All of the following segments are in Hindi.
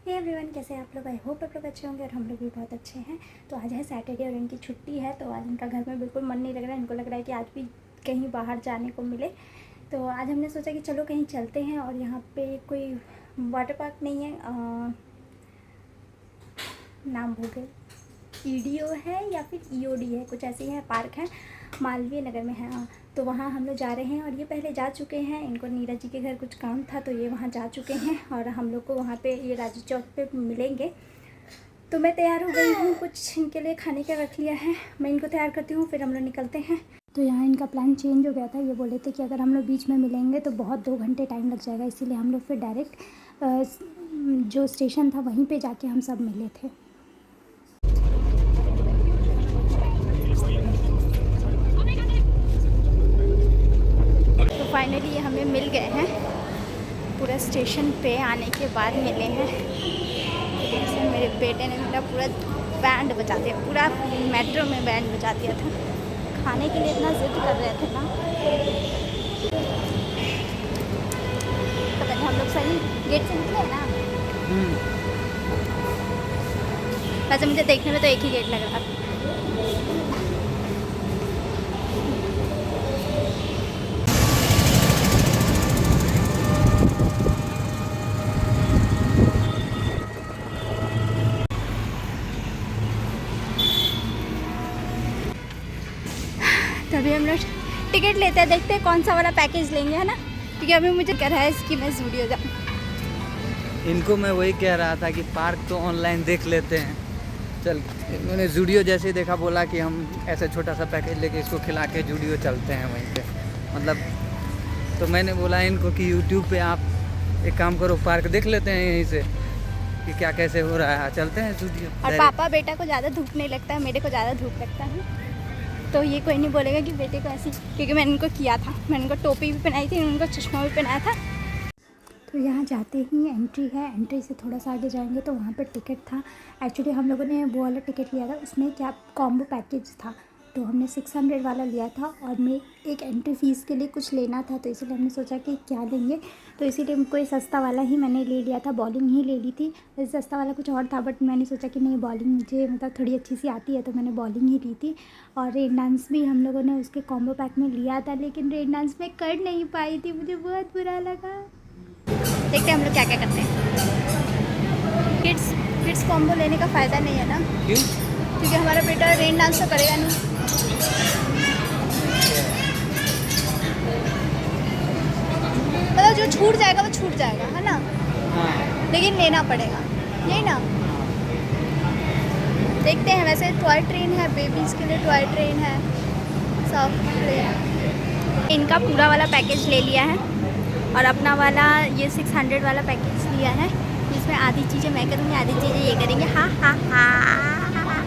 हे एवरीवन, कैसे हैं आप लोग। आई होप आप लोग अच्छे होंगे और हम लोग भी बहुत अच्छे हैं। तो आज है सैटरडे और इनकी छुट्टी है, तो आज इनका घर में बिल्कुल मन नहीं लग रहा है। इनको लग रहा है कि आज भी कहीं बाहर जाने को मिले। तो आज हमने सोचा कि चलो कहीं चलते हैं। और यहाँ पे कोई वाटर पार्क नहीं है, नाम भूल गए, ईडीओ है या फिर ईओडी है, कुछ ऐसी है पार्क है, मालवीय नगर में है। हाँ, तो वहाँ हम लोग जा रहे हैं। और ये पहले जा चुके हैं, इनको नीरज जी के घर कुछ काम था तो ये वहाँ जा चुके हैं। और हम लोग को वहाँ पे ये राजू चौक पे मिलेंगे। तो मैं तैयार हो गई हूँ, कुछ इनके लिए खाने का रख लिया है, मैं इनको तैयार करती हूँ, फिर हम लोग निकलते हैं। तो यहाँ इनका प्लान चेंज हो गया था। ये बोले थे कि अगर हम लोग बीच में मिलेंगे तो बहुत 2 घंटे टाइम लग जाएगा, इसीलिए हम लोग फिर डायरेक्ट जो स्टेशन था वहीं पर जाके हम सब मिले थे। फाइनली ये हमें मिल गए हैं, पूरा स्टेशन पे आने के बाद मिले हैं। जैसे मेरे बेटे ने मेरा पूरा बैंड बजा दिया, पूरा मेट्रो में बैंड बजा दिया था। खाने के लिए इतना जिद कर रहे थे ना, पता नहीं हम लोग सही गेट से निकले हैं ना। वैसे मुझे देखने में तो एक ही गेट लग रहा था। तभी हम लोग टिकट लेते हैं, देखते हैं कौन सा वाला पैकेज लेंगे, है ना। क्योंकि अभी मुझे कर रहा है इसकी मैं वीडियो जाऊँ। इनको मैं वही कह रहा था कि पार्क तो ऑनलाइन देख लेते हैं। चल, मैंने जूडियो जैसे ही देखा, बोला कि हम ऐसा छोटा सा पैकेज लेके इसको खिला के जूडियो चलते हैं वहीं पे। मतलब तो मैंने बोला इनको कि यूट्यूब पे आप एक काम करो, पार्क देख लेते हैं यहीं से कि क्या कैसे हो रहा है, चलते हैं जूडियो। और पापा बेटा को ज़्यादा धूप नहीं लगता है, मेरे को ज़्यादा धूप लगता है, तो ये कोई नहीं बोलेगा कि बेटे को ऐसी, क्योंकि मैंने इनको किया था, मैंने इनको टोपी भी पहनाई थी, उनको चश्मा भी पहनाया था। तो यहाँ जाते ही एंट्री है, एंट्री से थोड़ा सा आगे जाएंगे तो वहाँ पर टिकट था। एक्चुअली हम लोगों ने वो वाला टिकट लिया था, उसमें क्या कॉम्बो पैकेज था, तो हमने 600 वाला लिया था। और मैं एक एंट्री फ़ीस के लिए कुछ लेना था, तो इसीलिए हमने सोचा कि क्या लेंगे, तो इसीलिए कोई सस्ता वाला ही मैंने ले लिया था, बॉलिंग ही ले ली थी। वैसे सस्ता वाला कुछ और था, बट मैंने सोचा कि नहीं, बॉलिंग मुझे मतलब थोड़ी अच्छी सी आती है, तो मैंने बॉलिंग ही ली थी। और रेन डांस भी हम लोगों ने उसके कॉम्बो पैक में लिया था, लेकिन रेन डांस में कर नहीं पाई थी, मुझे बहुत बुरा लगा। देखते हैं हम लोग क्या क्या करते हैं। किड्स कॉम्बो लेने का फ़ायदा नहीं है ना। क्यों? क्योंकि हमारा बेटा रेन डांस तो करेगा नहीं। मतलब जो छूट जाएगा वो छूट जाएगा, है ना। हाँ। लेकिन लेना पड़ेगा, यही ना। देखते हैं। वैसे टॉय ट्रेन है, बेबीज़ के लिए टॉय ट्रेन है, सब ट्रेन। इनका पूरा वाला पैकेज ले लिया है और अपना वाला ये 600 वाला पैकेज लिया है, जिसमें आधी चीज़ें मैं करूँगी, आधी चीज़ें ये करेंगे। हाँ हाँ हाँ,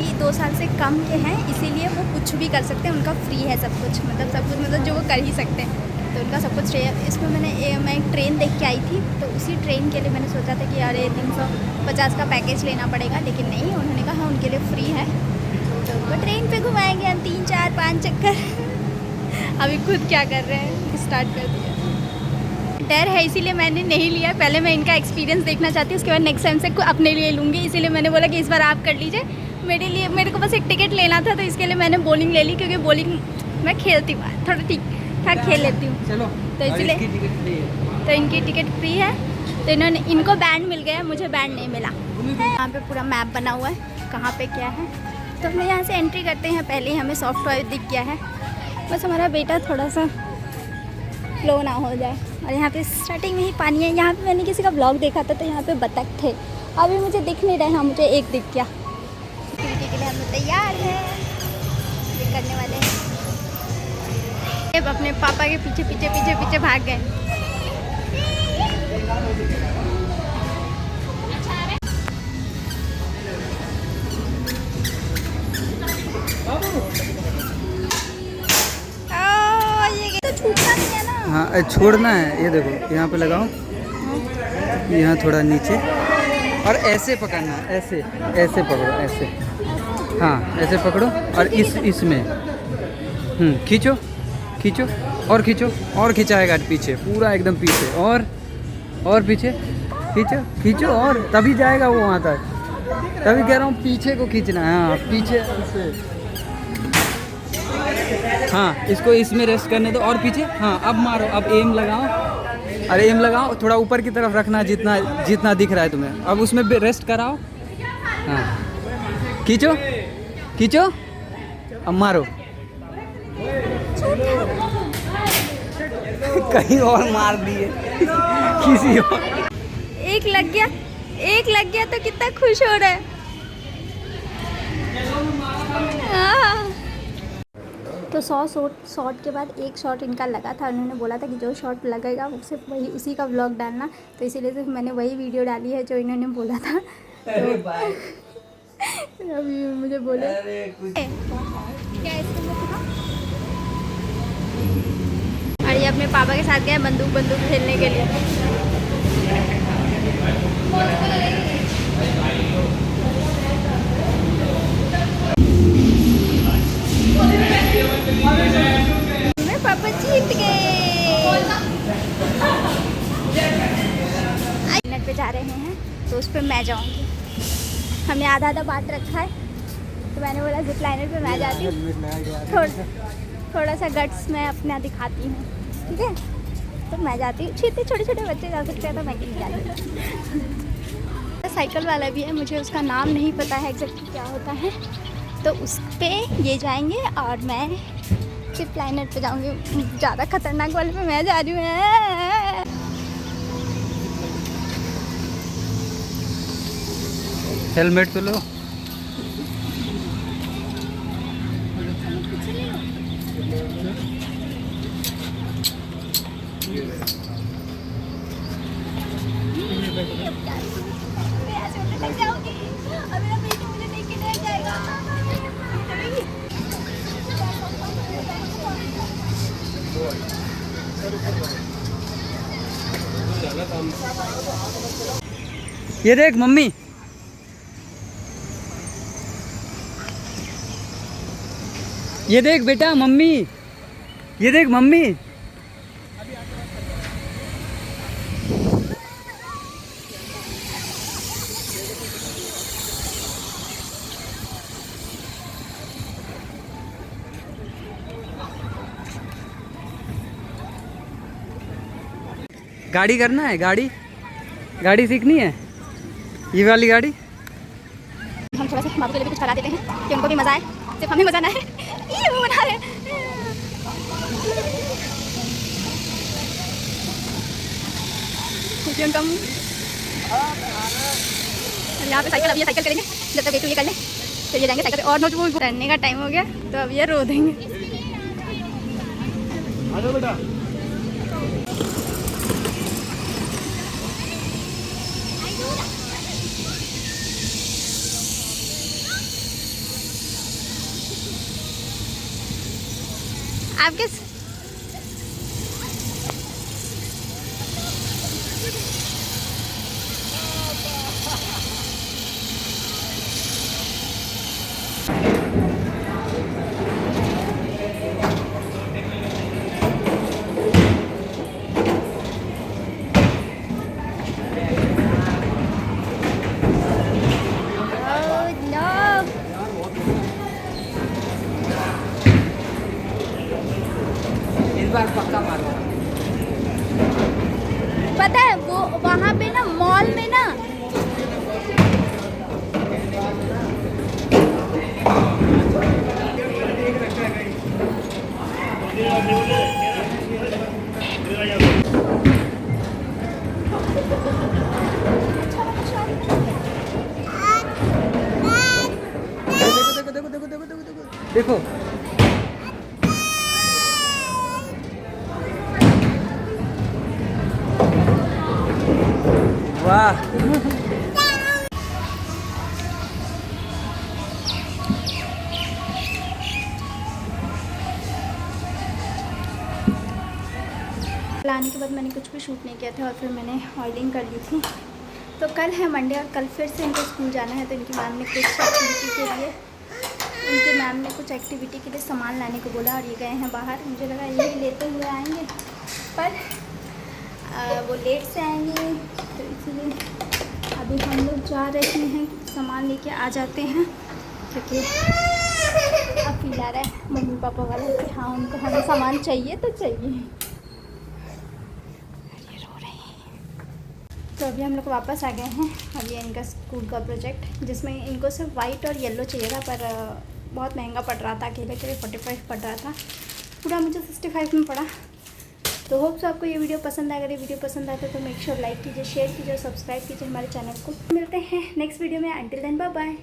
ये 2 साल से कम के हैं, इसीलिए वो कुछ भी कर सकते हैं, उनका फ्री है सब कुछ, मतलब जो वो कर ही सकते हैं, तो उनका सब कुछ फ्री है। इसमें मैं एक ट्रेन देख के आई थी, तो उसी ट्रेन के लिए मैंने सोचा था कि अरे 350 का पैकेज लेना पड़ेगा, लेकिन नहीं, उन्होंने कहा हाँ उनके लिए फ्री है, तो वो ट्रेन पे घुमाएंगे हम 3 4 5 चक्कर। अभी खुद क्या कर रहे हैं, स्टार्ट कर दिया। डर है इसीलिए मैंने नहीं लिया, पहले मैं इनका एक्सपीरियंस देखना चाहती हूँ, उसके बाद नेक्स्ट टाइम से अपने लिए लूँगी, इसीलिए मैंने बोला कि इस बार आप कर लीजिए। मेरे को बस एक टिकट लेना था, तो इसके लिए मैंने बॉलिंग ले ली, क्योंकि बॉलिंग मैं खेलती हूँ, थोड़ा ठीक ठाक खेल लेती हूँ, तो इसलिए। तो इनकी टिकट फ्री है, तो इनको बैंड मिल गया, मुझे बैंड नहीं मिला। यहाँ पे पूरा मैप बना हुआ है, कहाँ पे क्या है, तो हम यहाँ से एंट्री करते हैं। पहले ही हमें सॉफ्ट टॉय दिख गया है, बस हमारा बेटा थोड़ा सा फ्लो ना हो जाए। और यहाँ पे स्टार्टिंग में ही पानी है। यहाँ पे मैंने किसी का ब्लॉग देखा था, तो यहाँ पे बतख थे, अभी मुझे दिख नहीं रहे। हाँ, मुझे एक दिख गया। एक्टिविटी के लिए हम लोग तैयार हैं, ये करने वाले हैं। अब अपने पापा के पीछे पीछे पीछे पीछे भाग गए। ये तो छूटना नहीं है ना। हाँ, छोड़ना है। ये देखो यहाँ पे लगाओ, यहाँ थोड़ा नीचे, और ऐसे पकड़ना, ऐसे ऐसे पकड़ो, ऐसे। हाँ, ऐसे पकड़ो, और इसमें खींचो खींचो और खींचो, और खिंचाएगा पीछे, पूरा एकदम पीछे, और पीछे, खींचो खींचो और तभी जाएगा वो वहाँ तक। तभी कह रहा हूँ पीछे को खींचना है। हाँ पीछे से, हाँ इसको इसमें रेस्ट करने दो और पीछे। हाँ अब मारो, अब एम लगाओ। अरे एम लगाओ, थोड़ा ऊपर की तरफ रखना जितना जितना दिख रहा है तुम्हें। अब उसमें रेस्ट कराओ। हाँ खींचो खींचो, अब मारो। कहीं और मार दिए किसी और। एक लग गया, एक लग गया तो कितना खुश हो रहा है। तो 100 शॉट के बाद एक शॉट इनका लगा था। उन्होंने बोला था कि जो शॉट लगेगा उससे वही उसी का व्लॉग डालना, तो इसीलिए तो मैंने वही वीडियो डाली है जो इन्होंने बोला था। तो अभी मुझे बोले क्या और ये अपने पापा के साथ गए बंदूक खेलने के लिए। मेरे पापा जीत गए। पे जा रहे हैं तो उस पर मैं जाऊंगी। हमने आधा बांट रखा है, तो मैंने बोला जिप लाइनर पे मैं जाती हूँ। थोड़ा सा गट्स मैं अपना दिखाती हूँ, ठीक है। तो मैं जाती हूँ। इतने छोटे छोटे बच्चे जा सकते हैं तो मैं क्यों जाती। साइकिल वाला भी है, मुझे उसका नाम नहीं पता है एग्जैक्टली क्या होता है। तो उस पर ये जाएंगे और मैं जिप लाइनर पे जाऊँगी। ज़्यादा खतरनाक वाले पे मैं जा रही हूँ। हेलमेट तो लो। ये देख मम्मी, ये देख बेटा मम्मी, ये देख मम्मी। गाड़ी करना है, गाड़ी सीखनी है, ये वाली गाड़ी। हम थोड़ा सा बाबू के लिए भी कुछ करा देते हैं कि उनको भी मज़ा आए, सिर्फ हमें मज़ा ना है। ये वो बना रहे क्योंकि उनका यहाँ पे साइकिल, अब ये साइकिल करेंगे जब तक बेटू ये कर ले, फिर ये जाएंगे साइकिल पे। और नोच वो करने का टाइम हो गया तो अब ये रो देंगे। बेटा आपके पक्का मारो। पता है वो वहाँ पे ना मॉल में ना देखो वाह। लाने के बाद मैंने कुछ भी शूट नहीं किया था और फिर मैंने ऑयलिंग कर ली थी। तो कल है मंडे और कल फिर से इनको स्कूल जाना है, तो इनकी मैम ने कुछ एक्टिविटी के लिए सामान लाने को बोला और ये गए हैं बाहर। मुझे लगा यही लेते हुए आएंगे, पर वो लेट से आएंगे तो इसीलिए अभी हम लोग जा रहे हैं, सामान लेके आ जाते हैं, क्योंकि अब फील आ रहा है मम्मी पापा वाला कि हाँ उनको हमें सामान चाहिए तो चाहिए। ये रो रहे हैं। तो अभी हम लोग वापस आ गए हैं। अब ये इनका स्कूल का प्रोजेक्ट, जिसमें इनको सिर्फ वाइट और येलो चाहिए था, पर बहुत महंगा पड़ रहा था, अकेले के लिए 45 पड़ रहा था, पूरा मुझे 65 में पड़ा। तो होप सो आपको ये वीडियो पसंद आए। अगर ये वीडियो पसंद आता है तो मेक श्योर लाइक कीजिए, शेयर कीजिए और सब्सक्राइब कीजिए हमारे चैनल को। मिलते हैं नेक्स्ट वीडियो में। Until then bye bye.